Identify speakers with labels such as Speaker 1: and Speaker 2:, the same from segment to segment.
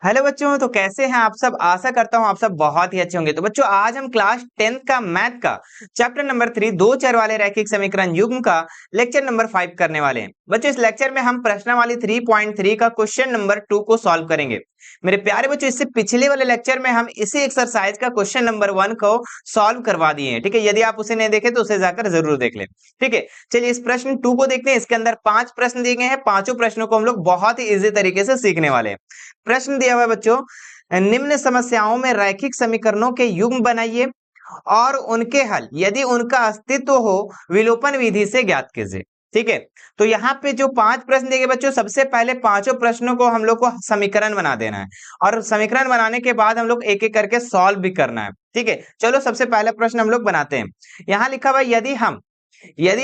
Speaker 1: Hello बच्चों, तो कैसे हैं आप सब। आशा करता हूं आप सब बहुत ही अच्छे होंगे। तो बच्चों, आज हम क्लास 10th का मैथ का चैप्टर नंबर 3 दो चर वाले रैखिक समीकरण युग्म का लेक्चर नंबर 5 करने वाले हैं। बच्चों, इस लेक्चर में हम प्रश्नावली 3.3 का क्वेश्चन नंबर 2 को सॉल्व करेंगे। मेरे प्यारे बच्चों, इससे पिछले वाले लेक्चर में हम इसी एक्सरसाइज का क्वेश्चन नंबर 1 को सॉल्व करवा दिए हैं। ठीक है, यदि आप उसे नहीं देखे तो उसे जाकर जरूर देख लें। ठीक है, चलिए इस प्रश्न 2 को देखते हैं। इसके अंदर 5 प्रश्न दिए गए हैं। पांचों प्रश्नों को हम लोग बहुत ही इजी तरीके से सीखने वाले हैं। प्रश्न दिया हुआ है बच्चों, निम्न समस्याओं में रैखिक समीकरणों के युग्म बनाइए और उनके हल यदि उनका अस्तित्व हो विलोपन विधि से ज्ञात कीजिए। ठीक है, तो यहाँ पे जो 5 प्रश्न दिए गए बच्चों, सबसे पहले पांचों प्रश्नों को हम लोग को समीकरण बना देना है और समीकरण बनाने के बाद हम लोग एक एक करके सॉल्व भी करना है। ठीक है, चलो सबसे पहला प्रश्न हम लोग बनाते हैं। यहाँ लिखा हुआ यदि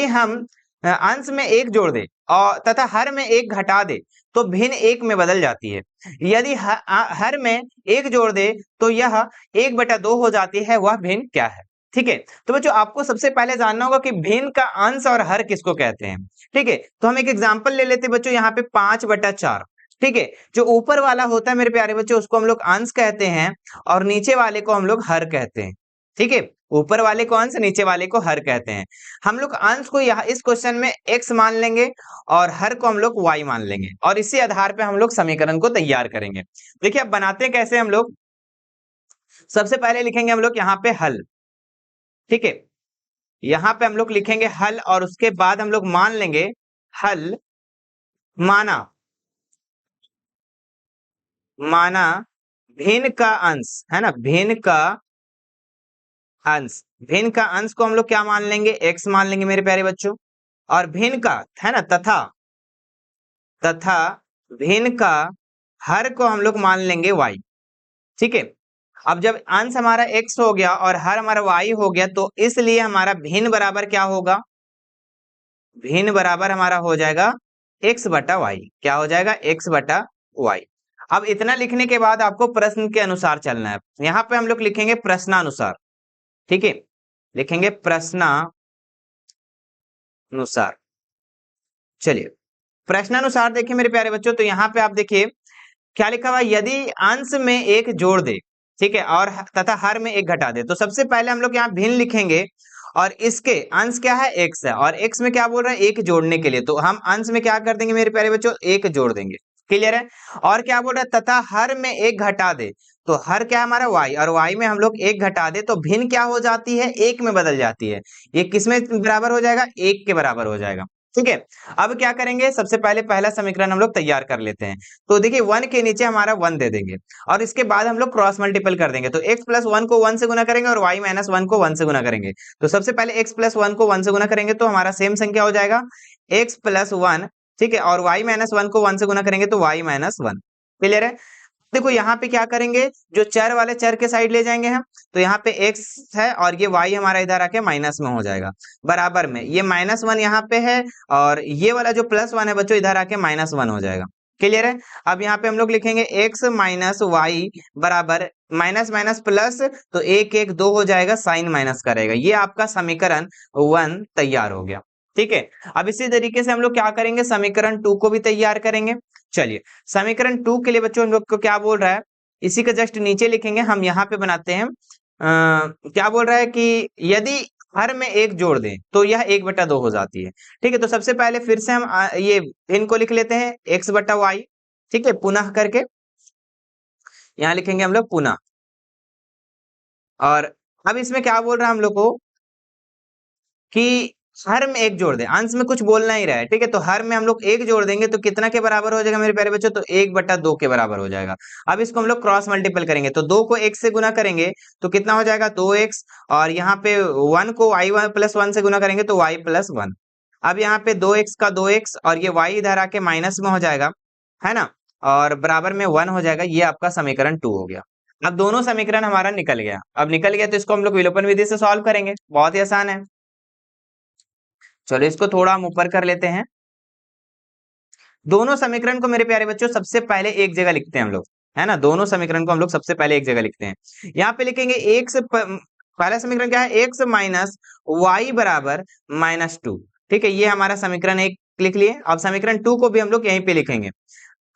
Speaker 1: हम अंश में एक जोड़ दे और तथा हर में एक घटा दे तो भिन्न एक में बदल जाती है। यदि हर में एक जोड़ दे तो यह 1/2 हो जाती है। वह भिन्न क्या है? ठीक है, तो बच्चों आपको सबसे पहले जानना होगा कि भिन्न का अंश और हर किसको कहते हैं। ठीक है, तो हम एक एग्जांपल ले लेते हैं बच्चों। यहाँ पे 5/4। ठीक है, जो ऊपर वाला होता है मेरे प्यारे बच्चों, उसको हम लोग अंश कहते हैं और नीचे वाले को हम लोग हर कहते हैं। ठीक है, ऊपर वाले को अंश, नीचे वाले को हर कहते हैं। हम लोग अंश को यहाँ इस क्वेश्चन में x मान लेंगे और हर को हम लोग y मान लेंगे और इसी आधार पे हम लोग समीकरण को तैयार करेंगे। देखिए अब बनाते हैं कैसे हम लोग। सबसे पहले लिखेंगे हम लोग यहाँ पे हल। ठीक है, यहाँ पे हम लोग लिखेंगे हल और उसके बाद हम लोग मान लेंगे हल माना माना भिन्न का अंश है ना, भिन्न का अंश को हम लोग क्या मान लेंगे, x मान लेंगे मेरे प्यारे बच्चों। और भिन्न का है ना तथा भिन्न का हर को हम लोग मान लेंगे y। ठीक है, अब जब अंश हमारा x हो गया और हर हमारा y हो गया तो इसलिए हमारा भिन्न बराबर क्या होगा, भिन्न बराबर हमारा हो जाएगा x/y। क्या हो जाएगा, x/y। अब इतना लिखने के बाद आपको प्रश्न के अनुसार चलना है। यहाँ पे हम लोग लिखेंगे प्रश्नानुसार। ठीक है, लिखेंगे प्रश्नानुसार। चलिए प्रश्नानुसार देखिए मेरे प्यारे बच्चों, तो यहाँ पे आप देखिए क्या लिखा हुआ है, यदि अंश में एक जोड़ दे, ठीक है, और तथा हर में एक घटा दे। तो सबसे पहले हम लोग यहाँ भिन्न लिखेंगे और इसके अंश क्या है, x है और x में क्या बोल रहा है, एक जोड़ने के लिए। तो हम अंश में क्या कर देंगे मेरे प्यारे बच्चों, एक जोड़ देंगे। क्लियर है। और क्या बोल रहा है, तथा हर में एक घटा दे। तो हर क्या है हमारा y और y में हम लोग एक घटा दे तो भिन्न क्या हो जाती है, एक में बदल जाती है। ये किसमें बराबर हो जाएगा, एक के बराबर हो जाएगा। ठीक है, अब क्या करेंगे, सबसे पहले पहला समीकरण हम लोग तैयार कर लेते हैं। तो देखिए 1 के नीचे हमारा 1 दे देंगे और इसके बाद हम लोग क्रॉस मल्टीपल कर देंगे। तो x प्लस 1 को 1 से गुना करेंगे और y माइनस 1 को 1 से गुना करेंगे। तो सबसे पहले x प्लस 1 को 1 से गुना करेंगे तो हमारा सेम संख्या हो जाएगा x प्लस 1। ठीक है, और y माइनस 1 को 1 से गुना करेंगे तो y माइनस 1। क्लियर है। देखो यहाँ पे क्या करेंगे, जो चर वाले चर के साइड ले जाएंगे हम। तो यहाँ पे x है और ये y हमारा इधर आके माइनस में हो जाएगा। बराबर में ये -1 यहाँ पे है और ये वाला जो +1 है बच्चों इधर आके -1 हो जाएगा। क्लियर है। अब यहाँ पे हम लोग लिखेंगे x माइनस वाई बराबर माइनस माइनस प्लस, तो 1 1 2 हो जाएगा, साइन माइनस करेगा। ये आपका समीकरण 1 तैयार हो गया। ठीक है, अब इसी तरीके से हम लोग क्या करेंगे, समीकरण 2 को भी तैयार करेंगे। चलिए समीकरण 2 के लिए बच्चों हम लोग को क्या बोल रहा है, इसी के जस्ट नीचे लिखेंगे हम। यहाँ पे बनाते हैं क्या बोल रहा है कि यदि हर में एक जोड़ दें तो यह 1/2 हो जाती है। ठीक है, तो सबसे पहले फिर से हम ये भिन्न को लिख लेते हैं x/y। ठीक है, पुनः करके यहाँ लिखेंगे हम लोग पुनः। और अब इसमें क्या बोल रहा है हम लोग को कि हर में एक जोड़ दें, अंश में कुछ बोलना ही रहा है। ठीक है, तो हर में हम लोग एक जोड़ देंगे तो कितना के बराबर हो जाएगा मेरे प्यारे बच्चों, तो 1/2 के बराबर हो जाएगा। अब इसको हम लोग क्रॉस मल्टीपल करेंगे तो 2 को x से गुना करेंगे तो कितना हो जाएगा, 2x। और यहाँ पे 1 को y प्लस 1 से गुना करेंगे तो y प्लस 1। अब यहाँ पे 2x का 2x और ये y इधर आके माइनस में हो जाएगा, है ना, और बराबर में 1 हो जाएगा। ये आपका समीकरण 2 हो गया। अब दोनों समीकरण हमारा निकल गया। अब निकल गया तो इसको हम लोग विलोपन विधि से सॉल्व करेंगे। बहुत ही आसान है। चलो इसको थोड़ा हम ऊपर कर लेते हैं। दोनों समीकरण को मेरे प्यारे बच्चों सबसे पहले एक जगह लिखते हैं हम लोग, है ना। दोनों समीकरण को हम लोग सबसे पहले एक जगह लिखते हैं। यहाँ पे लिखेंगे पहला समीकरण क्या है, x माइनस वाई बराबर -2। ठीक है, ये हमारा समीकरण 1 लिख लिए। अब समीकरण 2 को भी हम लोग यहीं पे लिखेंगे।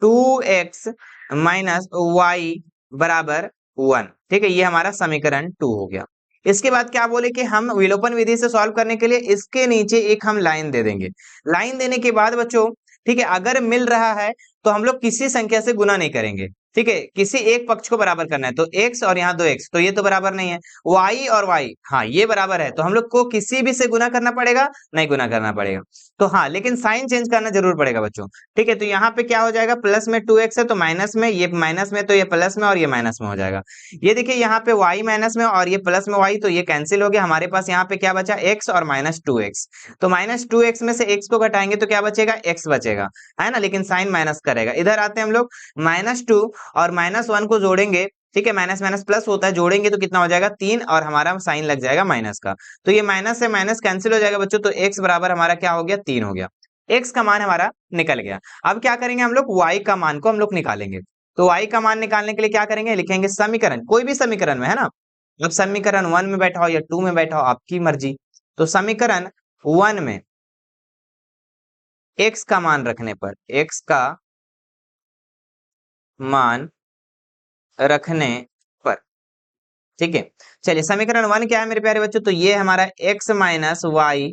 Speaker 1: 2x माइनस वाई बराबर 1। ठीक है, ये हमारा समीकरण 2 हो गया। इसके बाद क्या बोले कि हम विलोपन विधि से सॉल्व करने के लिए इसके नीचे एक हम लाइन दे देंगे। लाइन देने के बाद बच्चों, ठीक है, अगर मिल रहा है तो हम लोग किसी संख्या से गुना नहीं करेंगे। ठीक है, किसी एक पक्ष को बराबर करना है, तो x और यहाँ 2x, तो ये तो बराबर नहीं है। y और y, हाँ ये बराबर है, तो हम लोग को किसी भी से गुना करना पड़ेगा? नहीं गुना करना पड़ेगा। तो हाँ, लेकिन साइन चेंज करना जरूर पड़ेगा बच्चों। ठीक है, तो यहाँ पे क्या हो जाएगा, प्लस में 2x है तो माइनस में, ये माइनस में तो ये प्लस में, और ये माइनस में हो जाएगा। ये देखिए यहाँ पे y माइनस में और ये प्लस में y, तो ये कैंसिल हो गया। हमारे पास यहाँ पे क्या बचा, x और माइनस 2x। तो माइनस 2x में से x को घटाएंगे तो क्या बचेगा, x बचेगा, है ना, लेकिन साइन माइनस करेगा। इधर आते हैं हम लोग, -2 और -1 को जोड़ेंगे। ठीक है, माइनस माइनस प्लस होता है, जोड़ेंगे तो कितना हो जाएगा, 3, और हमारा साइन लग जाएगा माइनस का। तो ये माइनस से माइनस कैंसिल हो जाएगा बच्चों, तो x बराबर हमारा क्या हो गया, 3 हो गया। x का मान हमारा निकल गया। अब क्या करेंगे हम लोग, y का मान को हम लोग निकालेंगे। तो y का मान निकालने के लिए क्या करेंगे, लिखेंगे समीकरण, कोई भी समीकरण में, है ना। अब समीकरण 1 में बैठा हो या 2 में बैठा हो, आपकी मर्जी। तो समीकरण 1 में x का मान रखने पर, x का मान रखने पर, ठीक है, चलिए समीकरण 1 क्या है मेरे प्यारे बच्चों, तो ये हमारा x माइनस वाई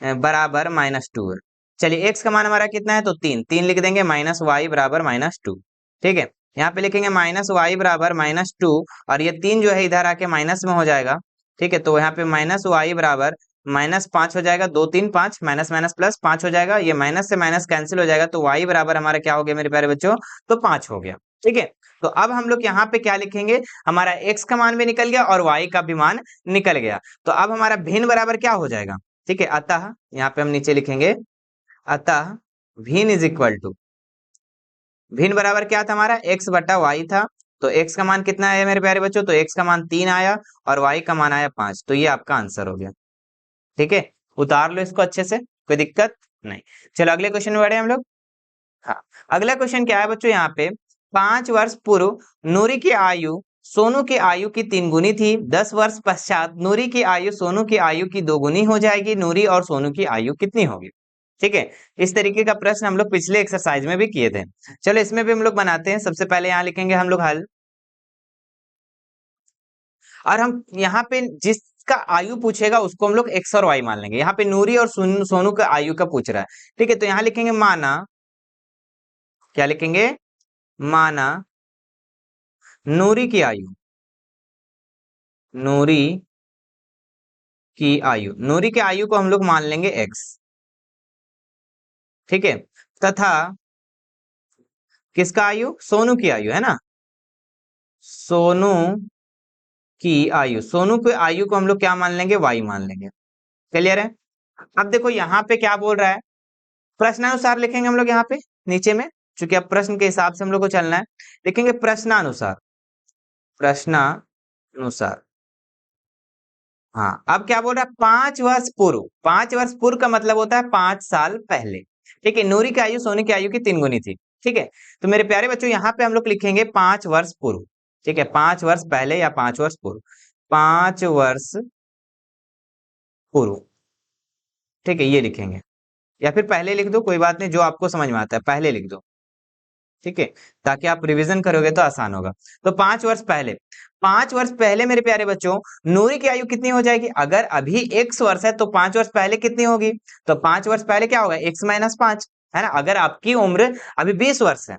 Speaker 1: बराबर -2 है। चलिए x का मान हमारा कितना है, तो 3, 3 लिख देंगे, माइनस वाई बराबर -2। ठीक है, यहाँ पे लिखेंगे माइनस वाई बराबर -2, और ये 3 जो है इधर आके माइनस में हो जाएगा। ठीक है, तो यहाँ पे माइनस वाई बराबर -5 हो जाएगा, 2 3 5, माइनस माइनस प्लस 5 हो जाएगा, ये माइनस से माइनस कैंसिल हो जाएगा, तो y बराबर हमारा क्या हो गया मेरे प्यारे बच्चों, तो 5 हो गया। ठीक है, तो अब हम लोग यहाँ पे क्या लिखेंगे, हमारा x का मान भी निकल गया और y का भी मान निकल गया। तो अब हमारा भिन्न बराबर क्या हो जाएगा, ठीक है, अतः यहाँ पे हम नीचे लिखेंगे, अतः भिन्न इज इक्वल टू, भिन्न बराबर क्या था हमारा, x बटा y था। तो x का मान कितना आया मेरे प्यारे बच्चों, तो x का मान 3 आया और y का मान आया 5। तो ये आपका आंसर हो गया। ठीक है, उतार लो इसको अच्छे से, कोई दिक्कत नहीं। चलो अगले क्वेश्चन में बढ़े हम लोग। हाँ, अगला क्वेश्चन क्या है बच्चों, यहाँ पे 5 वर्ष पूर्व नूरी की आयु सोनू की आयु की 3 गुनी थी। 10 वर्ष पश्चात नूरी की आयु सोनू की आयु की 2 गुनी हो जाएगी। नूरी और सोनू की आयु कितनी होगी? ठीक है, इस तरीके का प्रश्न हम लोग पिछले एक्सरसाइज में भी किए थे। चलो इसमें भी हम लोग बनाते हैं। सबसे पहले यहाँ लिखेंगे हम लोग हल, और हम यहाँ पे जिसका आयु पूछेगा उसको हम लोग x और y मान लेंगे। यहाँ पे नूरी और सोनू का आयु का पूछ रहा है। ठीक है, तो यहाँ लिखेंगे माना, क्या लिखेंगे, माना नूरी की आयु, नूरी की आयु, नूरी की आयु को हम लोग मान लेंगे x। ठीक है, तथा किसका आयु, सोनू की आयु, है ना, सोनू की आयु, सोनू की आयु को हम लोग क्या मान लेंगे, y मान लेंगे। क्लियर है? अब देखो यहाँ पे क्या बोल रहा है, प्रश्नानुसार लिखेंगे हम लोग यहाँ पे नीचे में, क्योंकि अब प्रश्न के हिसाब से हम लोग को चलना है। लिखेंगे प्रश्नानुसार, प्रश्नानुसार। हाँ, अब क्या बोल रहा है, 5 वर्ष पूर्व, 5 वर्ष पूर्व का मतलब होता है 5 साल पहले। ठीक है, नूरी की आयु सोनी की आयु की 3 गुनी थी। ठीक है, तो मेरे प्यारे बच्चों यहाँ पे हम लोग लिखेंगे 5 वर्ष पूर्व। ठीक है, 5 वर्ष पहले या 5 वर्ष पूर्व, 5 वर्ष पूर्व। ठीक है, ये लिखेंगे, या फिर पहले लिख दो, कोई बात नहीं, जो आपको समझ में आता है पहले लिख दो। ठीक है, ताकि आप रिवीजन करोगे तो आसान होगा। तो 5 वर्ष पहले, 5 वर्ष पहले मेरे प्यारे बच्चों नूरी की आयु कितनी हो जाएगी, अगर अभी x वर्ष है तो 5 वर्ष पहले कितनी होगी, तो 5 वर्ष पहले क्या होगा, x माइनस 5, है ना। अगर आपकी उम्र अभी 20 वर्ष है,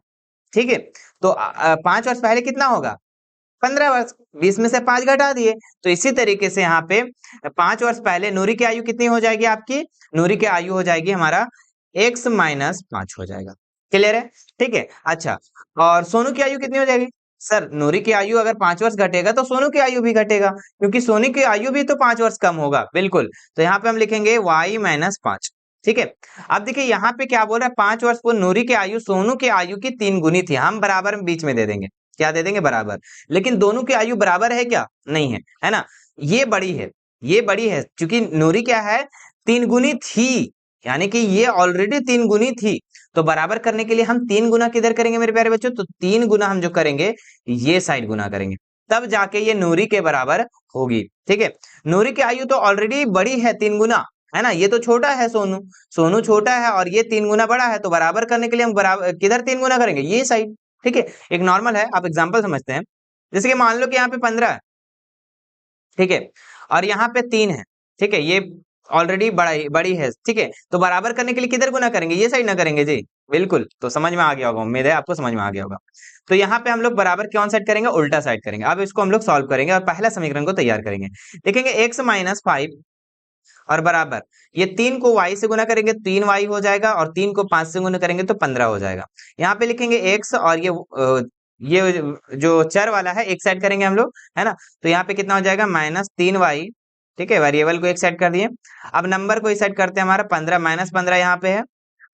Speaker 1: ठीक है, तो 5 वर्ष पहले कितना होगा, 15 वर्ष, 20 में से 5 घटा दिए। तो इसी तरीके से यहाँ पे 5 वर्ष पहले नूरी की आयु कितनी हो जाएगी, आपकी नूरी की आयु हो जाएगी हमारा x माइनस 5 हो जाएगा। क्लियर है? ठीक है, अच्छा, और सोनू की आयु कितनी हो जाएगी, सर नूरी की आयु अगर 5 वर्ष घटेगा तो सोनू की आयु भी घटेगा, क्योंकि सोनू की आयु भी तो 5 वर्ष कम होगा, बिल्कुल। तो यहाँ पे हम लिखेंगे y माइनस 5। ठीक है, अब देखिए यहाँ पे क्या बोल रहा है, 5 वर्ष पूर्व नूरी की आयु सोनू की आयु की 3 गुनी थी। हम बराबर बीच में दे देंगे, क्या दे देंगे, बराबर। लेकिन दोनों की आयु बराबर है क्या, नहीं है, है ना, ये बड़ी है, ये बड़ी है, क्योंकि नूरी क्या है, 3 गुनी थी, यानी कि ये ऑलरेडी 3 गुनी थी। तो बराबर करने के लिए हम 3 गुना किधर करेंगे मेरे प्यारे बच्चों, तो 3 गुना हम जो करेंगे ये साइड गुना करेंगे, तब जाके ये नूरी के बराबर होगी। ठीक है, नूरी की आयु तो ऑलरेडी बड़ी है 3 गुना, है ना, ये तो छोटा है सोनू, सोनू छोटा है और ये 3 गुना बड़ा है, तो बराबर करने के लिए हम बराबर किधर 3 गुना करेंगे, ये साइड। ठीक है, एक नॉर्मल है, आप एग्जांपल समझते हैं। जैसे कि मान लो कि यहाँ पे 15 है, ठीक है, और यहाँ पे 3 है, ठीक है, ये ऑलरेडी बड़ी है, ठीक है, तो बराबर करने के लिए किधर गुना करेंगे, ये साइड ना करेंगे जी। बिल्कुल, तो समझ में आ गया होगा, उम्मीद है आपको समझ में आ गया होगा। तो यहाँ पे हम लोग बराबर कौन साइड करेंगे, उल्टा साइड करेंगे। अब इसको हम लोग सॉल्व करेंगे और पहला समीकरण को तैयार करेंगे। देखेंगे x माइनस 5 और बराबर, ये 3 को y से गुना करेंगे 3y हो जाएगा, और 3 को 5 से गुना करेंगे तो 15 हो जाएगा। यहाँ पे लिखेंगे x, और ये जो चर वाला है एक साइड करेंगे हम लोग, है ना, तो यहाँ पे कितना हो जाएगा, -3y। ठीक है, वेरिएबल को एक साइड कर दिए। अब नंबर को इस साइड करते हैं, हमारा 15 -15 यहाँ पे है,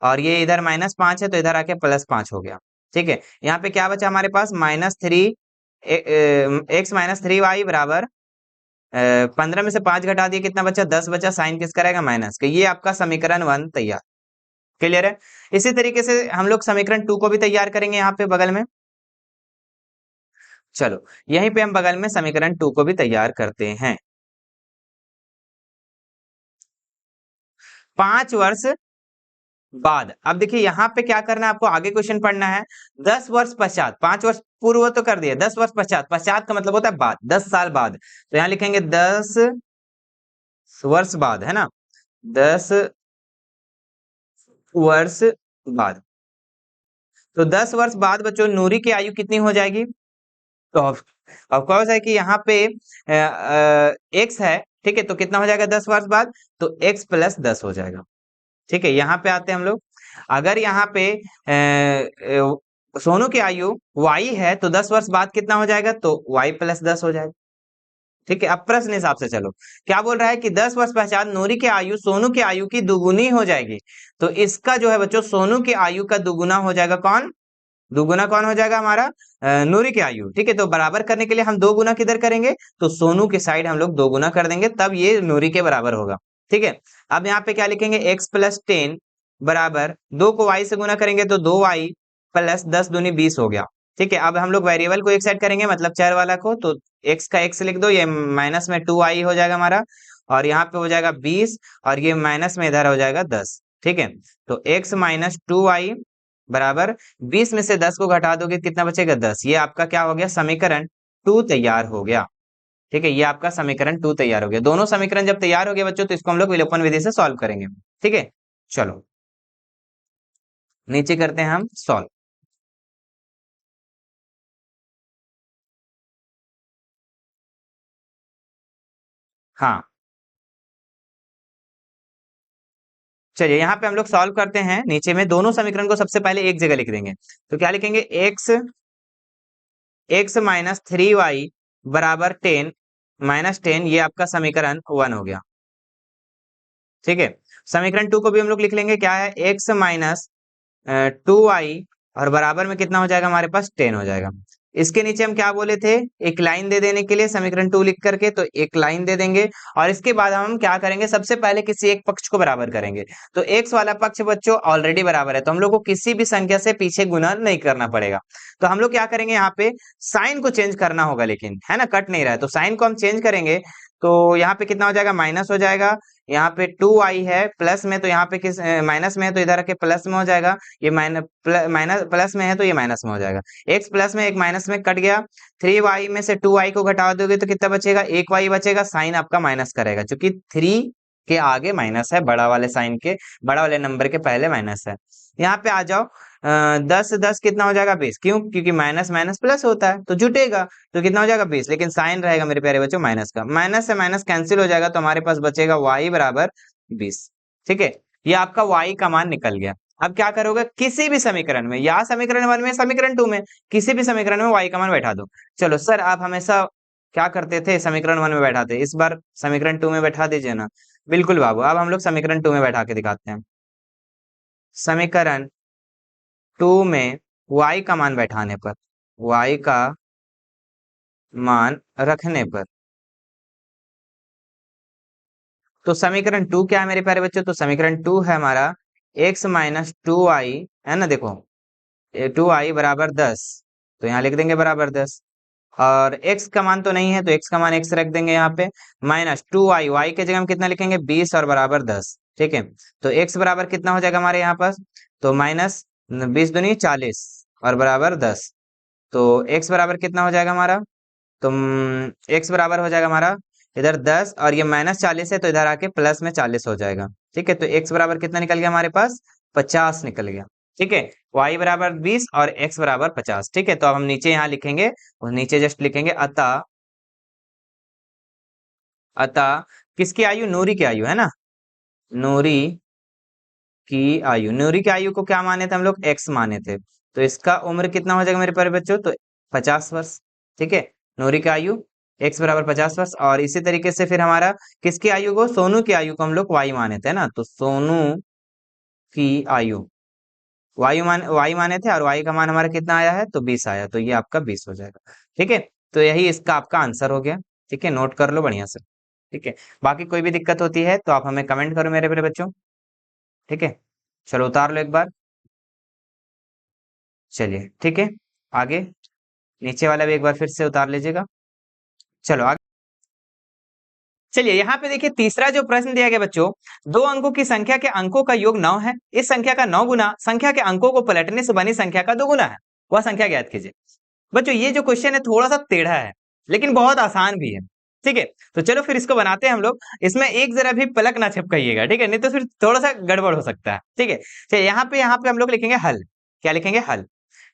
Speaker 1: और ये इधर -5 है, तो इधर आके +5 हो गया। ठीक है, यहाँ पे क्या बचा हमारे पास, x -3y बराबर 15 में से 5 घटा दिए, कितना बचा, 10 बचा। साइन किसका रहेगा, माइनस का। ये आपका समीकरण 1 तैयार। क्लियर है। इसी तरीके से हम लोग समीकरण 2 को भी तैयार करेंगे यहाँ पे बगल में। चलो, यहीं पे हम बगल में समीकरण 2 को भी तैयार करते हैं। 5 वर्ष बाद, अब देखिए यहाँ पे क्या करना है आपको, आगे क्वेश्चन पढ़ना है। 10 वर्ष पश्चात, 5 वर्ष पूर्व तो कर दिया, 10 वर्ष पश्चात, पश्चात का मतलब होता है बाद, 10 साल बाद, तो यहाँ लिखेंगे 10 वर्ष बाद, है ना, 10 वर्ष बाद। तो 10 वर्ष बाद बच्चों नूरी की आयु कितनी हो जाएगी, तो ऑफ कोर्स है कि यहाँ पे एक्स है, ठीक है, तो कितना हो जाएगा 10 वर्ष बाद, तो x + 10 हो जाएगा। ठीक है, यहाँ पे आते हैं हम लोग। अगर यहाँ पे सोनू की आयु y है, तो 10 वर्ष बाद कितना हो जाएगा, तो y + 10 हो जाएगा। ठीक है, अब प्रश्न हिसाब से चलो, क्या बोल रहा है कि 10 वर्ष पश्चात नूरी की आयु सोनू की आयु की दुगुनी हो जाएगी। तो इसका जो है बच्चों, सोनू की आयु का दुगुना हो जाएगा, कौन, दुगुना कौन हो जाएगा हमारा, नूरी की आयु। ठीक है, तो बराबर करने के लिए हम 2 गुना किधर करेंगे, तो सोनू के साइड हम लोग 2 गुना कर देंगे, तब ये नूरी के बराबर होगा। ठीक है, अब यहाँ पे क्या लिखेंगे, x + 10 बराबर 2 को y से गुना करेंगे तो 2y + 10 दूनी 20 हो गया। ठीक है, अब हम लोग वेरिएबल को एक साइड करेंगे, मतलब चर वाला को, तो x का x लिख दो, ये माइनस में 2y हो जाएगा हमारा, और यहाँ पे हो जाएगा 20, और ये माइनस में इधर हो जाएगा 10। ठीक है, तो x - 2y बराबर 20 में से 10 को घटा दोगे कितना बचेगा, 10। ये आपका क्या हो गया, समीकरण 2 तैयार हो गया। ठीक है, ये आपका समीकरण 2 तैयार हो गया। दोनों समीकरण जब तैयार हो गए बच्चों, तो इसको हम लोग विलोपन विधि से सॉल्व करेंगे। ठीक है, चलो नीचे करते हैं हम सॉल्व। हाँ, चलिए यहाँ पे हम लोग सॉल्व करते हैं। नीचे में दोनों समीकरण को सबसे पहले एक जगह लिख देंगे, तो क्या लिखेंगे, x - 3y बराबर 10 -10, ये आपका समीकरण 1 हो गया। ठीक है, समीकरण 2 को भी हम लोग लिख लेंगे, क्या है, x - 2y, और बराबर में कितना हो जाएगा हमारे पास, 10 हो जाएगा। इसके नीचे हम क्या बोले थे, एक लाइन दे देने के लिए, समीकरण 2 लिख करके, तो एक लाइन दे देंगे, और इसके बाद हम क्या करेंगे, सबसे पहले किसी एक पक्ष को बराबर करेंगे। तो x वाला पक्ष बच्चों ऑलरेडी बराबर है, तो हम लोग को किसी भी संख्या से पीछे गुना नहीं करना पड़ेगा। तो हम लोग क्या करेंगे, यहाँ पे साइन को चेंज करना होगा, लेकिन है ना, कट नहीं रहा है, तो साइन को हम चेंज करेंगे। तो यहाँ पे कितना हो जाएगा, माइनस हो जाएगा, यहाँ पे 2y है, प्लस में, तो यहाँ पे किस माइनस में है, तो इधर आके प्लस में हो जाएगा। ये माइनस प्लस में है, तो ये माइनस में हो जाएगा। x प्लस में एक माइनस में कट गया, 3y में से 2y को घटा दोगे तो कितना बचेगा, 1y बचेगा। साइन आपका माइनस करेगा, क्योंकि 3 के आगे माइनस है, बड़ा वाले साइन के, बड़ा वाले नंबर के पहले माइनस है। यहाँ पे आ जाओ, 10 10 कितना हो जाएगा, 20, क्यों, क्योंकि माइनस माइनस प्लस होता है, तो जुटेगा, तो कितना हो जाएगा, 20, लेकिन साइन रहेगा मेरे प्यारे बच्चों माइनस का, माइनस से माइनस कैंसिल हो जाएगा, तो हमारे पास बचेगा y बराबर 20। ठीक है, ये आपका y का मान निकल गया। अब क्या करोगे, किसी भी समीकरण में, या समीकरण 1 में, समीकरण 2 में, किसी भी समीकरण में y का मान बैठा दो। चलो सर, आप हमेशा क्या करते थे, समीकरण 1 में बैठाते, इस बार समीकरण 2 में बैठा दीजिए ना। बिल्कुल बाबू, अब हम लोग समीकरण 2 में बैठा के दिखाते हैं। समीकरण 2 में y का मान बैठाने पर, y का मान रखने पर, तो समीकरण 2 क्या है मेरे प्यारे बच्चों, तो समीकरण 2 है हमारा x - 2y, है ना, देखो 2y बराबर 10, तो यहाँ लिख देंगे बराबर 10, और x का मान तो नहीं है तो x का मान x रख देंगे यहाँ पे, माइनस 2y, y के जगह हम कितना लिखेंगे 20 और बराबर 10। ठीक है, तो x बराबर कितना हो जाएगा हमारे यहाँ पास, तो माइनस 20 दूनी 40 और बराबर 10। तो x बराबर कितना हो जाएगा हमारा, तो x बराबर हो जाएगा हमारा इधर 10 और ये माइनस 40 है तो इधर आके प्लस में 40 हो जाएगा। ठीक है, तो x बराबर कितना निकल गया हमारे पास, 50 निकल गया। ठीक है, y बराबर 20 और x बराबर 50। ठीक है, तो अब हम नीचे यहाँ लिखेंगे और नीचे जस्ट लिखेंगे अतः, अतः किसकी आयु, नूरी की आयु है ना, नूरी की आयु, नूरी की आयु को क्या माने थे हम लोग, x माने थे, तो इसका उम्र कितना हो जाएगा मेरे प्यारे बच्चों, तो 50 वर्ष। ठीक है, नूरी की आयु x बराबर 50 वर्ष। और इसी तरीके से फिर हमारा किसकी आयु को, सोनू की आयु को हम लोग y माने थे ना, तो सोनू की आयु y माने थे और y का मान हमारा कितना आया है, तो 20 आया, तो ये आपका 20 हो जाएगा। ठीक है, तो यही इसका आपका आंसर हो गया। ठीक है, नोट कर लो बढ़िया से। ठीक है, बाकी कोई भी दिक्कत होती है तो आप हमें कमेंट करो मेरे प्यारे बच्चों। ठीक है, चलो उतार लो एक बार। चलिए ठीक है, आगे नीचे वाला भी एक बार फिर से उतार लीजिएगा। चलो आगे चलिए, यहाँ पे देखिए तीसरा जो प्रश्न दिया गया बच्चों, दो अंकों की संख्या के अंकों का योग 9 है, इस संख्या का 9 गुना संख्या के अंकों को पलटने से बनी संख्या का 2 गुना है, वह संख्या ज्ञात कीजिए। बच्चों ये जो क्वेश्चन है थोड़ा सा टेढ़ा है लेकिन बहुत आसान भी है। ठीक है, तो चलो फिर इसको बनाते हैं हम लोग। इसमें एक जरा भी पलक ना झपकाइएगा, ठीक है, नहीं तो फिर थोड़ा सा गड़बड़ हो सकता है। ठीक है, चलिए यहाँ पे हम लोग लिखेंगे हल। क्या लिखेंगे, हल।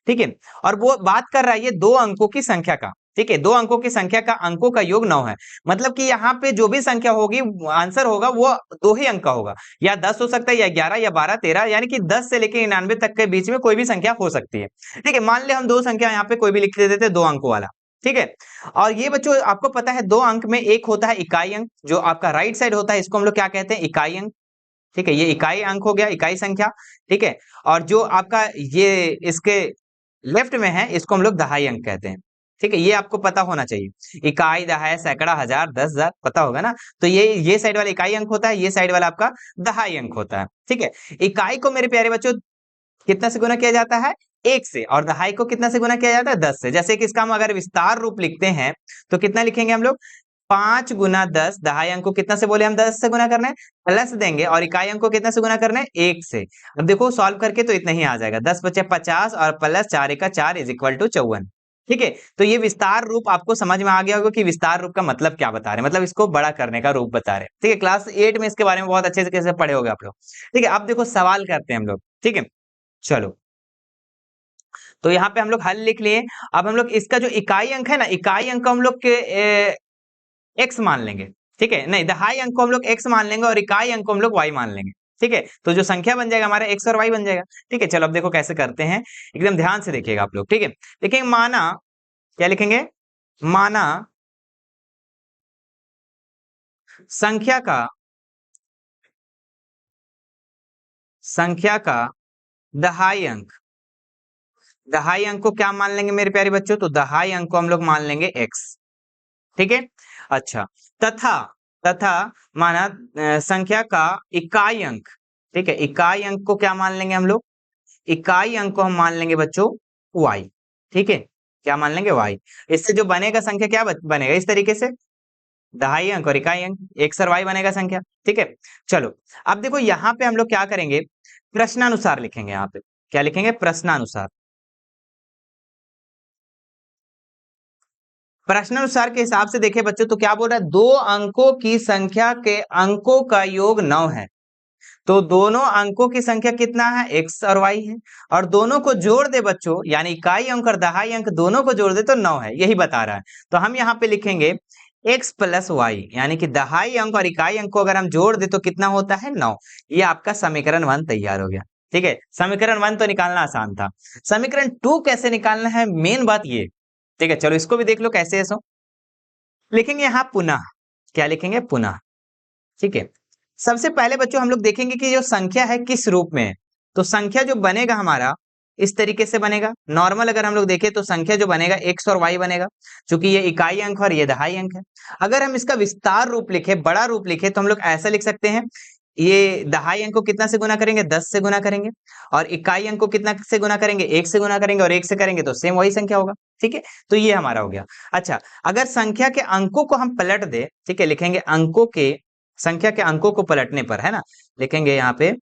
Speaker 1: ठीक है, और वो बात कर रहा है ये दो अंकों की संख्या का। ठीक है, दो अंकों की संख्या का अंकों का योग 9 है, मतलब कि यहाँ पे जो भी संख्या होगी आंसर होगा वो दो ही अंक का होगा, या 10 हो सकता है, या 11, या 12, 13, यानी कि 10 से लेकर 99 तक के बीच में कोई भी संख्या हो सकती है। ठीक है, मान ले हम दो संख्या यहाँ पे कोई भी लिख देते थे, दो अंकों वाला। ठीक है, और ये बच्चों आपको पता है दो अंक में एक होता है इकाई अंक, जो आपका राइट साइड होता है इसको हम लोग क्या कहते हैं, इकाई अंक। ठीक है, ये इकाई अंक हो गया, इकाई संख्या। ठीक है, और जो आपका ये इसके लेफ्ट में है इसको हम लोग दहाई अंक कहते हैं। ठीक है, ये आपको पता होना चाहिए, इकाई, दहाई, सैकड़ा, हजार, 10,000 पता होगा ना। तो ये साइड वाला इकाई अंक होता है, ये साइड वाला आपका दहाई अंक होता है। ठीक है, इकाई को मेरे प्यारे बच्चों कितना से गुना किया जाता है, 1 से, और दहाई को कितना से गुना किया जाता है, 10 से। जैसे कि इसका हम अगर विस्तार रूप लिखते हैं तो कितना लिखेंगे हम लोग, 5 गुना 10, दहाई अंक को कितना से बोले हम, 10 से गुना करना है, प्लस देंगे, और इकाई अंक को कितना से गुना करना है, 1 से। अब देखो सॉल्व करके तो इतना ही आ जाएगा, 10 बचे 50 और प्लस 4 का 4 इज इक्वल टू 54। ठीक है, तो ये विस्तार रूप आपको समझ में आ गया होगा कि विस्तार रूप का मतलब क्या बता रहे हैं, मतलब इसको बड़ा करने का रूप बता रहे हैं। ठीक है, क्लास 8 में इसके बारे में बहुत अच्छे से पढ़े होगे आप लोग। ठीक है, अब देखो सवाल करते हैं हम लोग। ठीक है, चलो, तो यहाँ पे हम लोग हल लिख लिए। अब हम लोग इसका जो इकाई अंक है ना, इकाई अंक को हम लोग के एक्स मान लेंगे। ठीक है, नहीं, दहाई अंक को हम लोग एक्स मान लेंगे और इकाई अंक को हम लोग वाई मान लेंगे। ठीक है, तो जो संख्या बन जाएगा हमारा एक्स और वाई बन जाएगा। ठीक है, चलो अब देखो कैसे करते हैं, एकदम ध्यान से देखिएगा आप लोग। ठीक है, लिखेंगे माना, क्या लिखेंगे, माना संख्या का दहाई अंक, दहाई अंक को क्या मान लेंगे मेरे प्यारे बच्चों, तो दहाई अंक को हम लोग मान लेंगे एक्स। ठीक है, अच्छा, तथा, तथा माना संख्या का इकाई अंक। ठीक है, इकाई अंक को क्या मान लेंगे हम लोग, इकाई अंक को हम मान लेंगे बच्चों y। ठीक है, क्या मान लेंगे y। इससे जो बनेगा संख्या क्या बनेगा, इस तरीके से दहाई अंक और इकाई अंक, x और y बनेगा संख्या। ठीक है, चलो अब देखो यहाँ पे हम लोग क्या करेंगे, प्रश्नानुसार लिखेंगे। यहाँ पे क्या लिखेंगे, प्रश्नानुसार। प्रश्नानुसार के हिसाब से देखें बच्चों तो क्या बोल रहा है, दो अंकों की संख्या के अंकों का योग 9 है, तो दोनों अंकों की संख्या कितना है, x और y है, और दोनों को जोड़ दे बच्चों, यानी इकाई अंक और दहाई अंक दोनों को जोड़ दे तो 9 है, यही बता रहा है। तो हम यहाँ पे लिखेंगे x प्लस वाई, यानी कि दहाई अंक और इकाई अंक को अगर हम जोड़ दे तो कितना होता है, 9। ये आपका समीकरण 1 तैयार हो गया। ठीक है, समीकरण 1 तो निकालना आसान था, समीकरण 2 कैसे निकालना है, मेन बात ये। ठीक है, चलो इसको भी देख लो कैसे है। सो लिखेंगे यहाँ पुनः, क्या लिखेंगे, पुनः। ठीक है, सबसे पहले बच्चों हम लोग देखेंगे कि जो संख्या है किस रूप में है, तो संख्या जो बनेगा हमारा इस तरीके से बनेगा। नॉर्मल अगर हम लोग देखें तो संख्या जो बनेगा x और y बनेगा, क्योंकि ये इकाई अंक और ये दहाई अंक है। अगर हम इसका विस्तार रूप लिखे, बड़ा रूप लिखे, तो हम लोग ऐसा लिख सकते हैं, ये दहाई अंक को कितना से गुना करेंगे, 10 से गुना करेंगे, और इकाई अंक को कितना से गुना करेंगे, 1 से गुना करेंगे, और 1 से करेंगे तो सेम वही संख्या होगा। ठीक है, तो ये हमारा हो गया। अच्छा, अगर संख्या के अंकों को हम पलट दे, ठीक है, लिखेंगे अंकों के, संख्या के अंकों को पलटने पर, है ना, लिखेंगे यहाँ पे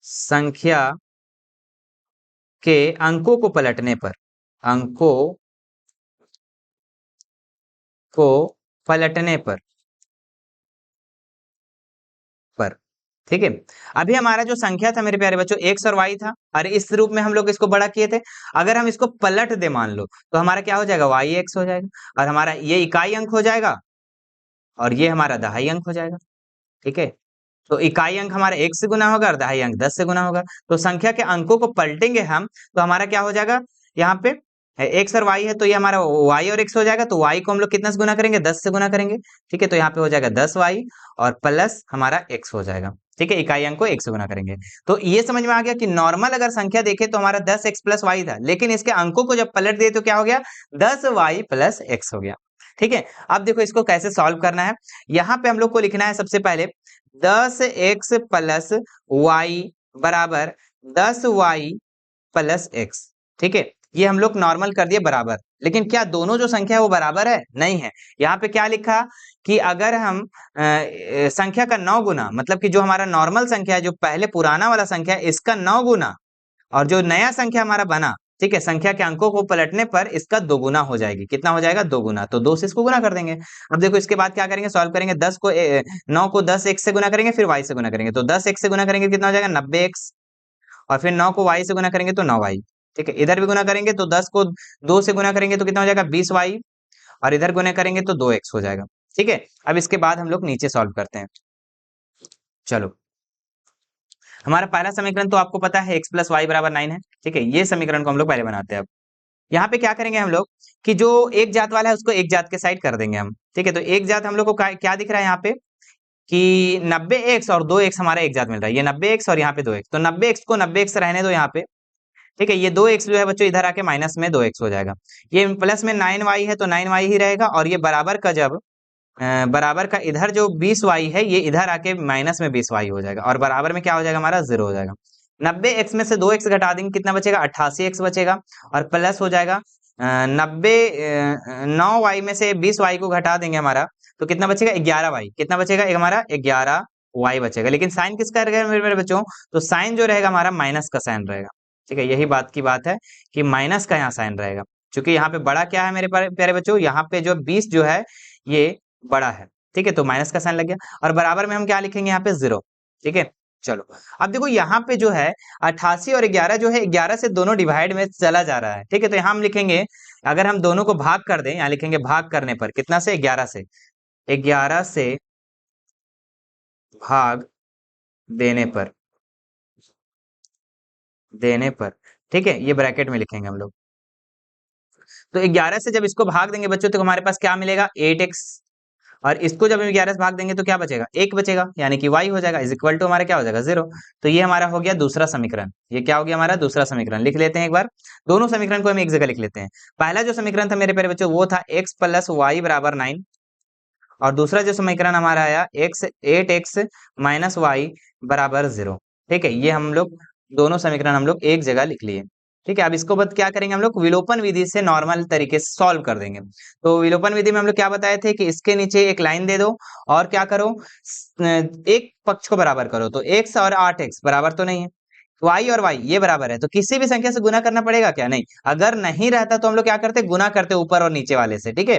Speaker 1: संख्या के अंकों को पलटने पर, अंकों को पलटने पर, ठीक है। अभी हमारा जो संख्या था मेरे प्यारे बच्चों एक्स और वाई था, और इस रूप में हम लोग इसको बड़ा किए थे। अगर हम इसको पलट दे मान लो, तो हमारा क्या हो जाएगा, वाई एक्स हो जाएगा, और हमारा ये इकाई अंक हो जाएगा, और ये हमारा दहाई अंक हो जाएगा, ठीक है। तो इकाई अंक हमारा एक से गुना होगा और दहाई अंक 10 से गुना होगा। तो संख्या के अंकों को पलटेंगे हम, तो हमारा क्या हो जाएगा, यहाँ पे एक्स और वाई है, तो ये हमारा वाई और एक्स हो जाएगा। तो वाई को हम लोग कितना से गुना करेंगे, 10 से गुना करेंगे, ठीक है। तो यहाँ पे हो जाएगा 10 वाई और प्लस हमारा एक्स हो जाएगा, ठीक है। इकाई अंक को एक से गुना करेंगे। तो ये समझ में आ गया कि नॉर्मल अगर संख्या देखे तो हमारा 10 एक्स प्लस वाई था, लेकिन इसके अंकों को जब पलट दिए तो क्या हो गया, 10 वाई प्लस एक्स हो गया, ठीक है। अब देखो इसको कैसे सॉल्व करना है। यहाँ पे हम लोग को लिखना है सबसे पहले 10x प्लस वाई बराबर 10y प्लस एक्स, ठीक है। ये हम लोग नॉर्मल कर दिए बराबर, लेकिन क्या दोनों जो संख्या है वो बराबर है, नहीं है। यहाँ पे क्या लिखा कि अगर हम संख्या का 9 गुना, मतलब कि जो हमारा नॉर्मल संख्या है, जो पहले पुराना वाला संख्या है, इसका 9 गुना, और जो नया संख्या हमारा बना, ठीक है, संख्या के अंकों को पलटने पर इसका दोगुना हो जाएगी। कितना हो जाएगा, दोगुना। तो 2 से इसको गुना कर देंगे। अब देखो इसके बाद क्या करेंगे, सॉल्व करेंगे। 9 को 10 एक्स से गुना करेंगे, फिर वाई से गुना करेंगे। तो 10 एक्स से गुना करेंगे कितना हो जाएगा, 90 एक्स, और फिर 9 को वाई से गुना करेंगे तो 9 वाई, ठीक है। इधर भी गुना करेंगे तो 10 को 2 से गुना करेंगे तो कितना हो जाएगा, 20 वाई, और इधर गुना करेंगे तो 2 एक्स हो जाएगा, ठीक है। अब इसके बाद हम लोग नीचे सॉल्व करते हैं। चलो, हमारा पहला समीकरण तो आपको पता है एक्स प्लस वाई बराबर 9 है, ठीक है। ये समीकरण को हम लोग पहले बनाते हैं। अब यहाँ पे क्या करेंगे हम लोग कि जो एक जात वाला है उसको एक जात के साइड कर देंगे हम, ठीक है। तो एक जात हम लोग को क्या दिख रहा है यहाँ पे कि 90 एक्स और 2 एक्स हमारा एक जात मिल रहा है। ये 90 एक्स और यहाँ पे 2 एक्स, तो 90 एक्स को 90 एक्स रहने दो यहाँ पे, ठीक है। ये 2 एक्स जो है बच्चों इधर आके माइनस में 2 एक्स हो जाएगा। ये प्लस में 9 वाई है तो 9 वाई ही रहेगा, और ये बराबर का जब बराबर का इधर जो 20 वाई है ये इधर आके माइनस में 20 वाई हो जाएगा, और बराबर में क्या हो जाएगा हमारा 0 हो जाएगा। 90 एक्स में से 2 एक्स घटा देंगे, कितना बचेगा, 88 एक्स बचेगा, और प्लस हो जाएगा 9 वाई में से 20 वाई को घटा देंगे हमारा, तो कितना बचेगा, 11 वाई। कितना बचेगा, एक हमारा 11 वाई बचेगा। लेकिन साइन किसका रहेगा मेरे बच्चों, तो साइन जो रहेगा हमारा माइनस का साइन रहेगा, ठीक है। यही बात की बात है कि माइनस का यहाँ साइन रहेगा, क्योंकि यहाँ पे बड़ा क्या है मेरे प्यारे बच्चों, यहाँ पे जो 20 जो है ये बड़ा है, ठीक है। तो माइनस का साइन लग गया, और बराबर में हम क्या लिखेंगे यहाँ पे 0, ठीक है। चलो, अब देखो यहाँ पे जो है 88 और 11 जो है 11 से दोनों डिवाइड में चला जा रहा है, ठीक है। तो यहाँ हम लिखेंगे, अगर हम दोनों को भाग कर दें, यहाँ लिखेंगे भाग करने पर, कितना से, 11 से, 11 से भाग देने पर, ठीक है, ये ब्रैकेट में लिखेंगे हम लोग। तो 11 से जब इसको भाग देंगे बच्चों तो हमारे पास क्या मिलेगा, 8x, और इसको जब हम 11 से भाग देंगे तो क्या बचेगा, 1 बचेगा, यानी कि y हो जाएगा इज इक्वल टू हमारा क्या हो जाएगा, 0। तो ये हमारा हो गया दूसरा समीकरण। ये क्या हो गया हमारा दूसरा समीकरण। लिख लेते हैं एक बार, दोनों समीकरण को हम एक जगह लिख लेते हैं। पहला जो समीकरण था मेरे प्यारे बच्चों वो था x प्लस वाई बराबर 9, और दूसरा जो समीकरण हमारा आया 8x माइनस वाई बराबर 0, ठीक है। ये हम लोग दोनों समीकरण हम लोग एक जगह लिख लिए, ठीक है। अब इसको बाद क्या करेंगे हम लोग, विलोपन विधि से नॉर्मल तरीके से सॉल्व कर देंगे। तो विलोपन विधि में हम लोग क्या बताए थे कि इसके नीचे एक लाइन दे दो, और क्या करो, एक पक्ष को बराबर करो। तो x और 8x बराबर तो नहीं है, y और y ये बराबर है, तो किसी भी संख्या से गुना करना पड़ेगा क्या, नहीं। अगर नहीं रहता तो हम लोग क्या करते, गुना करते ऊपर और नीचे वाले से, ठीक है।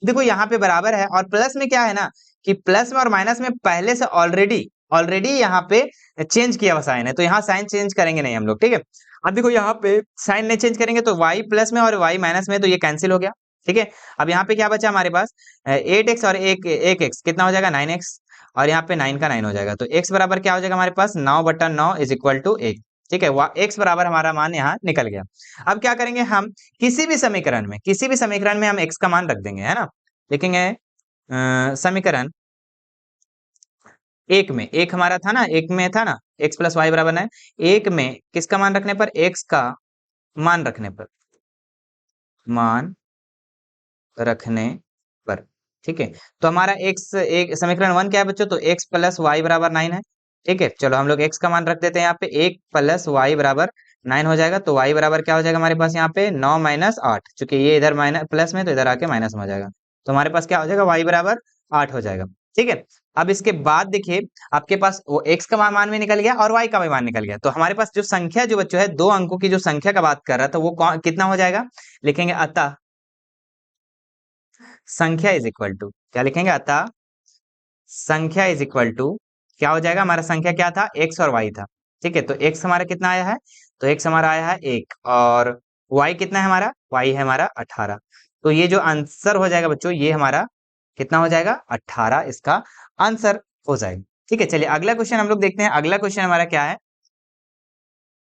Speaker 1: देखो यहाँ पे बराबर है, और प्लस में क्या है ना कि प्लस में और माइनस में पहले से ऑलरेडी ऑलरेडी यहाँ पे चेंज किया हुआ साइन है, तो यहाँ साइन चेंज करेंगे नहीं हम लोग, ठीक है। अब देखो यहाँ पे साइन नहीं चेंज करेंगे तो y प्लस में और y माइनस में, तो ये कैंसिल हो गया, ठीक है। अब यहाँ पे क्या बचा हमारे पास, 8x और एक x कितना हो जाएगा, 9x, और यहाँ पे 9 का 9 हो जाएगा। तो x बराबर क्या हो जाएगा हमारे पास, 9/9 इज इक्वल टू 1, ठीक है। x बराबर हमारा मान यहाँ निकल गया। अब क्या करेंगे हम, किसी भी समीकरण में हम x का मान रख देंगे, है ना। लिखेंगे समीकरण एक में, एक हमारा था ना, एक में था ना x प्लस वाई बराबर 9, एक में किसका मान रखने पर, x का मान रखने पर, मान रखने पर, ठीक है। तो हमारा x, एक समीकरण 1 क्या है बच्चों, तो x प्लस वाई बराबर 9 है, ठीक है। चलो हम लोग x का मान रख देते हैं यहाँ पे, 1 प्लस वाई बराबर 9 हो जाएगा, तो y बराबर क्या हो जाएगा हमारे पास यहाँ पे 9 माइनस 8, चूंकि ये इधर माइनस प्लस में तो इधर आके माइनस में हो जाएगा, तो हमारे पास क्या हो जाएगा y बराबर 8 हो जाएगा। ठीक है, अब इसके बाद देखिए आपके पास वो x का मान भी निकल गया और y का भी मान निकल गया, तो हमारे पास जो संख्या जो बच्चों है 2 अंकों की जो संख्या का बात कर रहा था वो कितना हो जाएगा, लिखेंगे अतः संख्या इज इक्वल टू, क्या लिखेंगे, अतः संख्या इज इक्वल टू क्या हो जाएगा, हमारा संख्या क्या था, x और y था। ठीक है, तो x हमारा कितना आया है, तो x हमारा आया है 1 और y कितना है हमारा, y है हमारा 18। तो ये जो आंसर हो जाएगा बच्चों ये हमारा कितना हो जाएगा, 18 इसका आंसर हो जाएगा। ठीक है, चलिए अगला क्वेश्चन हम लोग देखते हैं, अगला क्वेश्चन हमारा क्या है।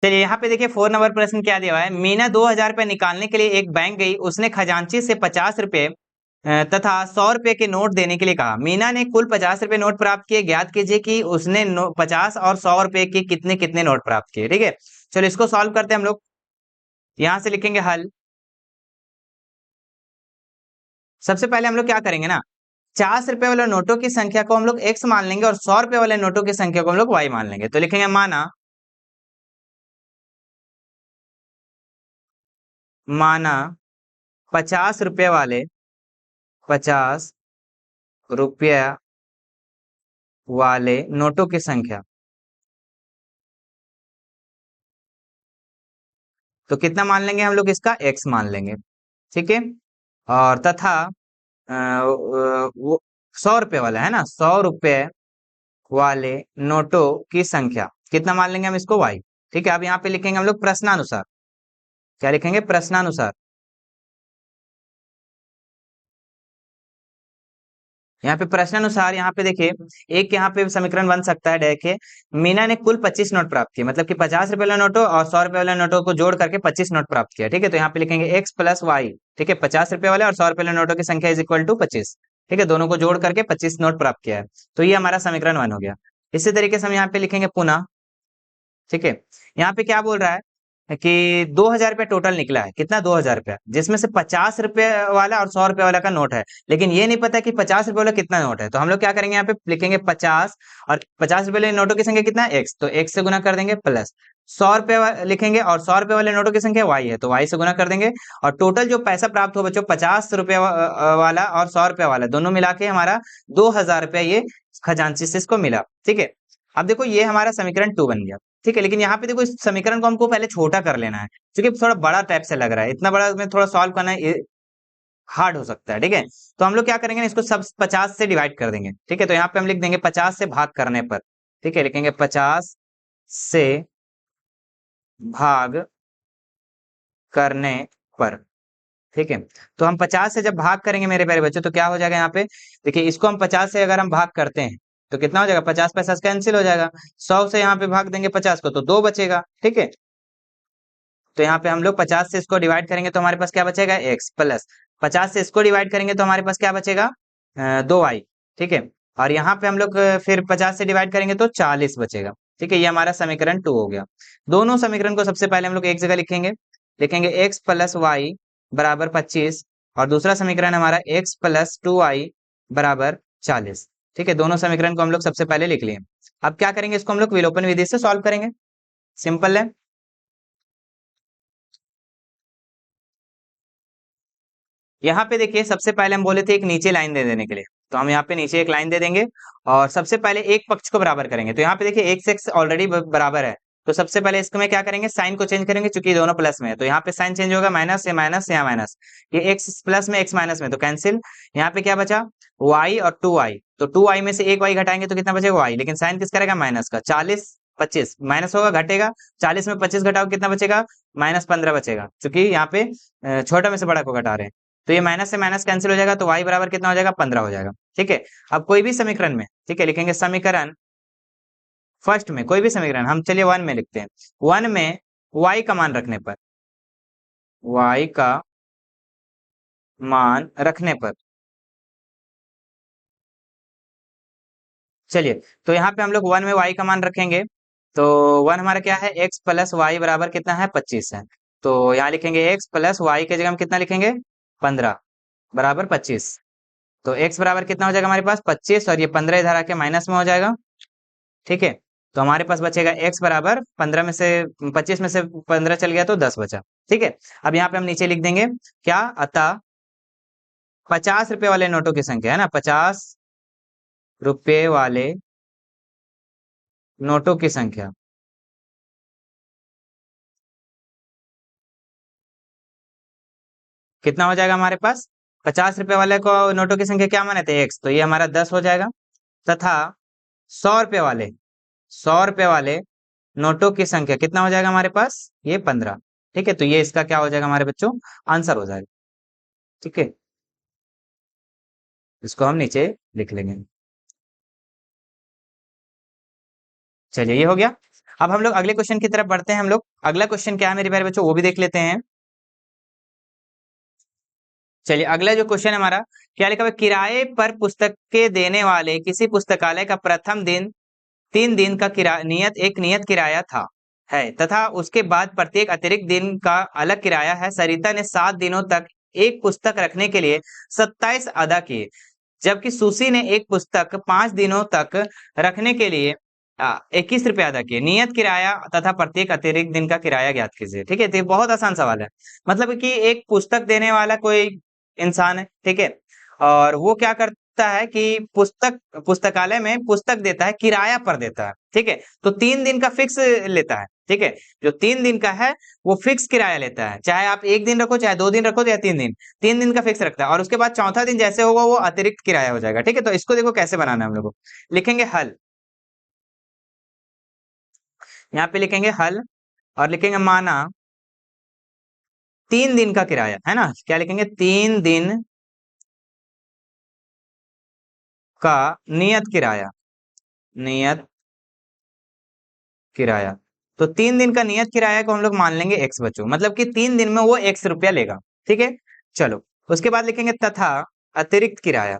Speaker 1: चलिए यहाँ पे देखिए 4 नंबर प्रश्न क्या दिया हुआ है, मीना 2,000 रुपए निकालने के लिए एक बैंक गई, उसने खजांची से 50 रुपए तथा 100 रुपए के नोट देने के लिए कहा। मीना ने कुल 50 रुपए नोट प्राप्त किए, ज्ञात कीजिए कि उसने 50 और 100 रुपए के कितने कितने नोट प्राप्त किए। ठीक है, चलो इसको सॉल्व करते हैं हम लोग, यहां से लिखेंगे हल। सबसे पहले हम लोग क्या करेंगे ना, 50 रुपए वाले नोटों की संख्या को हम लोग x मान लेंगे और 100 रुपए वाले नोटों की संख्या को हम लोग y मान लेंगे, तो लिखेंगे माना 50 रुपए वाले 50 रुपया वाले नोटों की संख्या, तो कितना मान लेंगे हम लोग, इसका x मान लेंगे। ठीक है, और तथा वो 100 रुपए वाला है ना, 100 रुपए वाले नोटों की संख्या कितना मान लेंगे हम, इसको y। ठीक है, अब यहाँ पे लिखेंगे हम लोग प्रश्नानुसार, क्या लिखेंगे, प्रश्नानुसार। यहाँ पे प्रश्नानुसार, यहाँ पे देखिए एक यहाँ पे समीकरण बन सकता है, देखिए मीना ने कुल 25 नोट प्राप्त किए, मतलब कि 50 रुपए वाले नोटों और 100 रुपए वाले नोटों को जोड़ करके 25 नोट प्राप्त किया। ठीक है, तो यहाँ पे लिखेंगे x प्लस वाई। ठीक है, 50 रुपए वाले और 100 रुपए वाले नोटों की संख्या इज इक्वल टू 25। ठीक है, दोनों को जोड़ करके 25 नोट प्राप्त किया है, तो ये हमारा समीकरण 1 हो गया। इसी तरीके से हम यहाँ पे लिखेंगे पुनः। ठीक है, यहाँ पे क्या बोल रहा है कि 2,000 रुपया टोटल निकला है, कितना, 2,000 रुपया, जिसमें से 50 रुपए वाला और 100 रुपए वाला का नोट है, लेकिन ये नहीं पता कि 50 रुपए वाला कितना नोट है, तो हम लोग क्या करेंगे, यहाँ पे लिखेंगे 50 और 50 रुपए वाले नोटों की संख्या कितना है, x, तो x से गुना कर देंगे, प्लस 100 रुपए लिखेंगे और 100 रुपए वाले नोटों की संख्या y है, तो y से गुना कर देंगे, और टोटल जो पैसा प्राप्त हो बच्चों 50 रुपए वाला और 100 रुपए वाला दोनों मिला के हमारा 2,000 रुपया ये खजांची से इसको मिला। ठीक है, अब देखो ये हमारा समीकरण 2 बन गया। ठीक है, लेकिन यहाँ पे देखो इस समीकरण को हमको पहले छोटा कर लेना है, क्योंकि थोड़ा बड़ा टाइप से लग रहा है, इतना बड़ा में थोड़ा सॉल्व करना हार्ड हो सकता है। ठीक है, तो हम लोग क्या करेंगे ना, इसको सब 50 से डिवाइड कर देंगे। ठीक है, तो यहाँ पे हम लिख देंगे 50 से भाग करने पर। ठीक है, लिखेंगे 50 से भाग करने पर। ठीक है, तो हम 50 से जब भाग करेंगे मेरे प्यारे बच्चों, तो क्या हो जाएगा यहाँ पे, देखिए इसको हम 50 से अगर हम भाग करते हैं तो कितना हो जाएगा, 50 50 कैंसिल हो जाएगा, 100 से यहाँ पे भाग देंगे 50 को तो 2 बचेगा। ठीक है, तो यहाँ पे हम लोग 50 से इसको डिवाइड करेंगे तो हमारे पास क्या बचेगा, x प्लस 50 से इसको डिवाइड करेंगे तो हमारे पास क्या बचेगा, 2y। ठीक है, और यहाँ पे हम लोग फिर 50 से डिवाइड करेंगे तो 40 बचेगा। ठीक है, ये हमारा समीकरण 2 हो गया। दोनों समीकरण को सबसे पहले हम लोग एक जगह लिखेंगे, लिखेंगे x प्लस वाई बराबर 25 और दूसरा समीकरण हमारा x प्लस 2y बराबर 40। ठीक है, दोनों समीकरण को हम लोग सबसे पहले लिख लिए। अब क्या करेंगे, इसको हम लोग विलोपन विधि से सॉल्व करेंगे, सिंपल है। यहाँ पे देखिए सबसे पहले हम बोले थे एक नीचे लाइन दे देने के लिए, तो हम यहाँ पे नीचे एक लाइन दे देंगे और सबसे पहले एक पक्ष को बराबर करेंगे, तो यहाँ पे देखिए x x ऑलरेडी बराबर है, तो सबसे पहले इसमें क्या करेंगे, साइन को चेंज करेंगे, क्योंकि दोनों प्लस में है, तो यहाँ पे साइन चेंज होगा, माइनस से माइनस, यहाँ माइनस, ये x प्लस में x माइनस में, तो कैंसिल। यहाँ पे क्या बचा, y और 2y, तो 2y में से एक y घटाएंगे तो कितना बचेगा, y, लेकिन साइन किस करेगा, माइनस का, 40 25 माइनस होगा, घटेगा, 40 में 25 घटाओ कितना बचेगा, -15 बचेगा, क्योंकि यहाँ पे छोटा में से बड़ा को घटा रहे हैं, तो ये माइनस से माइनस कैंसिल हो जाएगा, तो y बराबर कितना हो जाएगा, 15 हो जाएगा। ठीक है, अब कोई भी समीकरण में, ठीक है, लिखेंगे समीकरण फर्स्ट में, कोई भी समीकरण हम चलिए 1 में लिखते हैं, 1 में y का मान रखने पर, y का मान रखने पर, चलिए तो यहाँ पे हम लोग 1 में y का मान रखेंगे, तो 1 हमारा क्या है, x प्लस वाई बराबर कितना है, 25 है, तो यहाँ लिखेंगे x प्लस वाई के जगह हम कितना लिखेंगे, 15 बराबर 25, तो x बराबर कितना हो जाएगा हमारे पास 25 और ये 15 इधर आके माइनस में हो जाएगा। ठीक है, तो हमारे पास बचेगा x बराबर 15 में से 25 में से 15 चल गया तो 10 बचा। ठीक है, अब यहाँ पे हम नीचे लिख देंगे क्या, अतः 50 रुपए वाले नोटों की संख्या है ना, 50 रुपए वाले नोटों की संख्या कितना हो जाएगा हमारे पास, 50 रुपए वाले को नोटों की संख्या क्या माने थे x, तो ये हमारा 10 हो जाएगा। तथा 100 रुपए वाले 100 रुपए वाले नोटों की संख्या कितना हो जाएगा हमारे पास, ये 15। ठीक है, तो ये इसका क्या हो जाएगा हमारे बच्चों, आंसर हो जाएगा। ठीक है, इसको हम नीचे लिख लेंगे। चलिए, ये हो गया। अब हम लोग अगले क्वेश्चन की तरफ बढ़ते हैं। हम लोग अगला क्वेश्चन क्या है मेरे प्यारे बच्चों, वो भी देख लेते हैं। चलिए, अगला जो क्वेश्चन है हमारा, क्या लिखा हुआ है, किराए पर पुस्तकें देने वाले किसी पुस्तकालय का प्रथम दिन 3 दिन का किराया नियत किराया था है, तथा उसके बाद प्रत्येक अतिरिक्त दिन का अलग किराया है। सरिता ने 7 दिनों तक एक पुस्तक रखने के लिए 27 अदा किए, जबकि सुसी ने एक पुस्तक 5 दिनों तक रखने के लिए 21 रुपए अदा किए। नियत किराया तथा प्रत्येक अतिरिक्त दिन का किराया ज्ञात कीजिए। ठीक है, तो ये बहुत आसान सवाल है। मतलब कि एक पुस्तक देने वाला कोई इंसान है, ठीक है, और वो क्या करता है कि पुस्तकालय में पुस्तक देता है, किराया पर देता है। ठीक है, तो 3 दिन का फिक्स लेता है। ठीक है, जो 3 दिन का है वो फिक्स किराया लेता है, चाहे आप 1 दिन रखो, चाहे 2 दिन रखो, या 3 दिन, 3 दिन का फिक्स रखता है। और उसके बाद चौथा दिन जैसे होगा वो अतिरिक्त किराया हो जाएगा। ठीक है, तो इसको देखो कैसे बनाना है, हम लोग को लिखेंगे हल, यहाँ पे लिखेंगे हल, और लिखेंगे माना 3 दिन का किराया है ना, क्या लिखेंगे, 3 दिन का नियत किराया, नियत किराया। तो 3 दिन का नियत किराया को हम लोग मान लेंगे x बच्चों, मतलब कि 3 दिन में वो x रुपया लेगा। ठीक है, चलो उसके बाद लिखेंगे तथा अतिरिक्त किराया,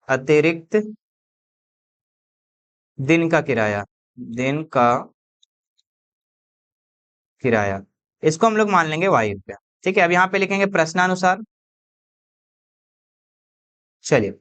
Speaker 1: अतिरिक्त दिन का किराया, दिन का किराया, इसको हम लोग मान लेंगे y रुपया। ठीक है, अब यहाँ पे लिखेंगे प्रश्नानुसार। चलिए,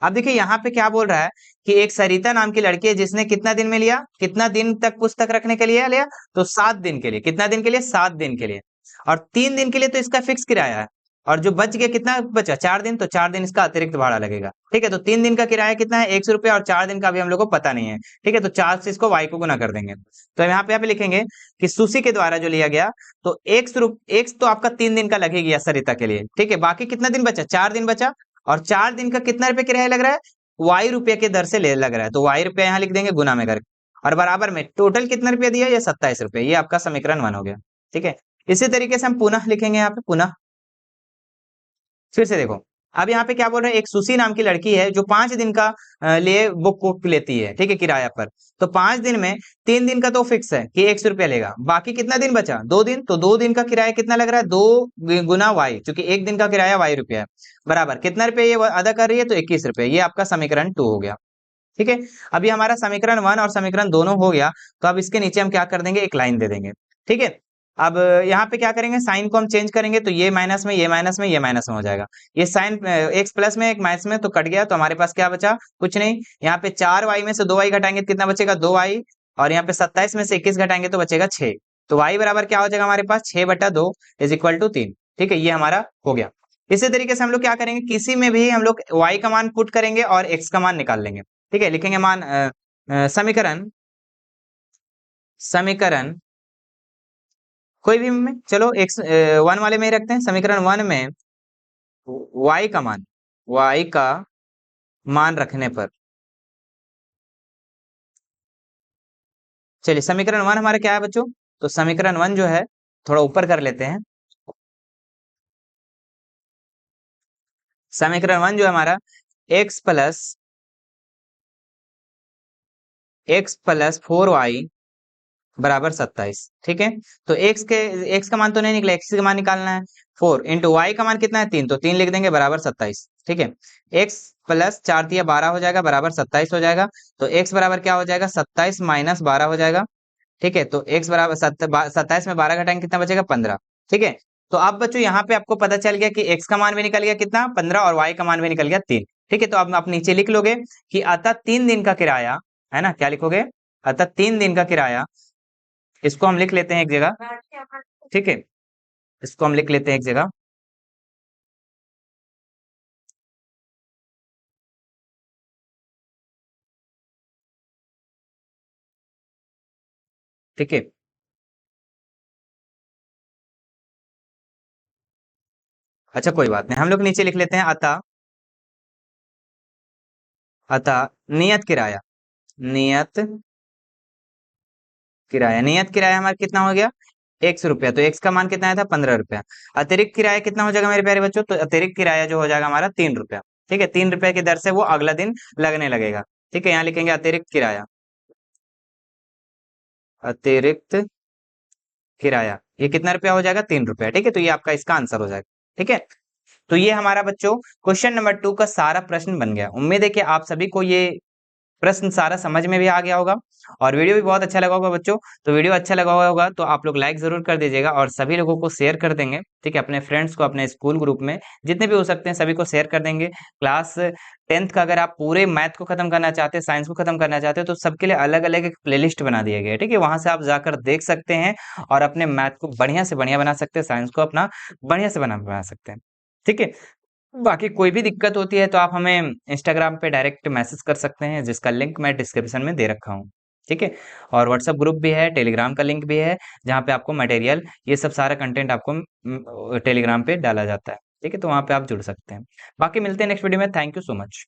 Speaker 1: अब देखिए यहाँ पे क्या बोल रहा है कि एक सरिता नाम की लड़की है जिसने कितना दिन में लिया, कितना दिन तक पुस्तक रखने के लिए लिया, तो 7 दिन के लिए। कितना दिन के लिए, 7 दिन के लिए। और 3 दिन के लिए तो इसका फिक्स किराया है, और जो बच गया कितना बचा, 4 दिन, तो 4 दिन इसका अतिरिक्त भाड़ा लगेगा। ठीक है, तो 3 दिन का किराया कितना है, 100 रुपया, और 4 दिन का भी हम लोग को पता नहीं है। ठीक है, तो 4 से इसको y को गुना कर देंगे। तो यहाँ पे लिखेंगे कि सुशी के द्वारा जो लिया गया, तो एक्स तो आपका 3 दिन का लग ही गया सरिता के लिए। ठीक है, बाकी कितना दिन बचा, 4 दिन बचा, और 4 दिन का कितना रुपए किराया लग रहा है, y रुपये के दर से ले लग रहा है, तो y रुपया यहाँ लिख देंगे गुना में करके, और बराबर में टोटल कितना रुपया दिया, ये 27 रुपए। ये आपका समीकरण 1 हो गया। ठीक है, इसी तरीके से हम पुनः लिखेंगे, यहाँ पे पुनः फिर से देखो। अब यहाँ पे क्या बोल रहे हैं, एक सुशी नाम की लड़की है जो 5 दिन का लिए बुक लेती है। ठीक है, किराया पर। तो 5 दिन में 3 दिन का तो फिक्स है कि 100 रुपया लेगा, बाकी कितना दिन बचा, 2 दिन, तो 2 दिन का किराया कितना लग रहा है, 2 गुना y, क्योंकि 1 दिन का किराया y रुपया है, बराबर कितना रुपया ये अदा कर रही है, तो 21 रुपये। ये आपका समीकरण 2 हो गया। ठीक है, अभी हमारा समीकरण 1 और समीकरण दोनों हो गया, तो अब इसके नीचे हम क्या कर देंगे, एक लाइन दे देंगे। ठीक है, अब यहाँ पे क्या करेंगे, साइन को हम चेंज करेंगे, तो ये माइनस में, ये माइनस में, ये माइनस में हो जाएगा। ये साइन एक्स प्लस में, एक माइनस में, तो कट गया, तो हमारे पास क्या बचा, कुछ नहीं। यहाँ पे 4y में से 2y घटाएंगे तो कितना बचेगा, 2y, और यहाँ पे 27 में से 21 घटाएंगे तो बचेगा 6। तो y बराबर क्या हो जाएगा हमारे पास, 6/2 इज इक्वल टू 3। ठीक है, ये हमारा हो गया। इसी तरीके से हम लोग क्या करेंगे, किसी में भी हम लोग y का मान पुट करेंगे और x का मान निकाल लेंगे। ठीक है, लिखेंगे मान समीकरण, समीकरण कोई भी में, चलो x 1 वाले में ही रखते हैं। समीकरण 1 में y का मान, y का मान रखने पर, चलिए समीकरण 1 हमारा क्या है बच्चों, तो समीकरण 1 जो है थोड़ा ऊपर कर लेते हैं। समीकरण 1 जो है हमारा x प्लस 4y बराबर 27। ठीक है, तो x का मान तो नहीं निकला, x का मान निकालना है। 4 इंटू वाई का मान कितना है, 3, तो 3 लिख देंगे बराबर 27। ठीक है, x प्लस 4 तिया 12 हो जाएगा, बराबर 27 हो जाएगा। तो x बराबर क्या हो जाएगा, 27 माइनस 12 हो जाएगा। ठीक है, तो x बराबर 27 में 12 घटाएंगे कितना बचेगा, 15। ठीक है, तो अब बच्चों यहाँ पे आपको पता चल गया कि x का मान भी निकल गया कितना, 15, और y का मान भी निकल गया 3। ठीक है, तो अब आप नीचे लिख लोगे कि अतः 3 दिन का किराया है ना, क्या लिखोगे, अतः 3 दिन का किराया, इसको हम लिख लेते हैं एक जगह, ठीक है, इसको हम लिख लेते हैं एक जगह, ठीक है। अच्छा कोई बात नहीं, हम लोग नीचे लिख लेते हैं अतः, अतः नियत किराया, नियत किराया, नियत किराया हमारा कितना हो गया, 100 रुपया। तो एक्स का मान कितना आया था, 15 रुपया। अतिरिक्त किराया कितना हो जाएगा मेरे प्यारे बच्चों, तो अतिरिक्त किराया जो हो जाएगा हमारा 3 रुपया, ठीक है। 3 रुपए की दर से वो अगला दिन लगने लगेगा, ठीक है। यहाँ लिखेंगे अतिरिक्त किराया, अतिरिक्त किराया, ये कितना रुपया हो जाएगा, 3 रुपया, ठीक है। तो ये आपका इसका आंसर हो जाएगा, ठीक है। तो ये हमारा बच्चों क्वेश्चन नंबर 2 का सारा प्रश्न बन गया। उम्मीद है कि आप सभी को ये प्रश्न सारा समझ में भी आ गया होगा और वीडियो भी बहुत अच्छा लगा होगा बच्चों। तो वीडियो अच्छा लगा होगा तो आप लोग लाइक जरूर कर दीजिएगा और सभी लोगों को शेयर कर देंगे, ठीक है। अपने फ्रेंड्स को, अपने स्कूल ग्रुप में जितने भी हो सकते हैं सभी को शेयर कर देंगे। क्लास 10th का अगर आप पूरे मैथ को खत्म करना चाहते हैं, साइंस को खत्म करना चाहते हैं, तो सबके लिए अलग अलग एक प्लेलिस्ट बना दिया गया है, ठीक है। वहां से आप जाकर देख सकते हैं और अपने मैथ को बढ़िया से बढ़िया बना सकते हैं, साइंस को अपना बढ़िया से बना सकते हैं, ठीक है। बाकी कोई भी दिक्कत होती है तो आप हमें इंस्टाग्राम पे डायरेक्ट मैसेज कर सकते हैं, जिसका लिंक मैं डिस्क्रिप्शन में दे रखा हूँ, ठीक है। और व्हाट्सएप ग्रुप भी है, टेलीग्राम का लिंक भी है, जहाँ पे आपको मटेरियल, ये सब सारा कंटेंट आपको टेलीग्राम पे डाला जाता है, ठीक है। तो वहाँ पे आप जुड़ सकते हैं। बाकी मिलते हैं नेक्स्ट वीडियो में। Thank you so much.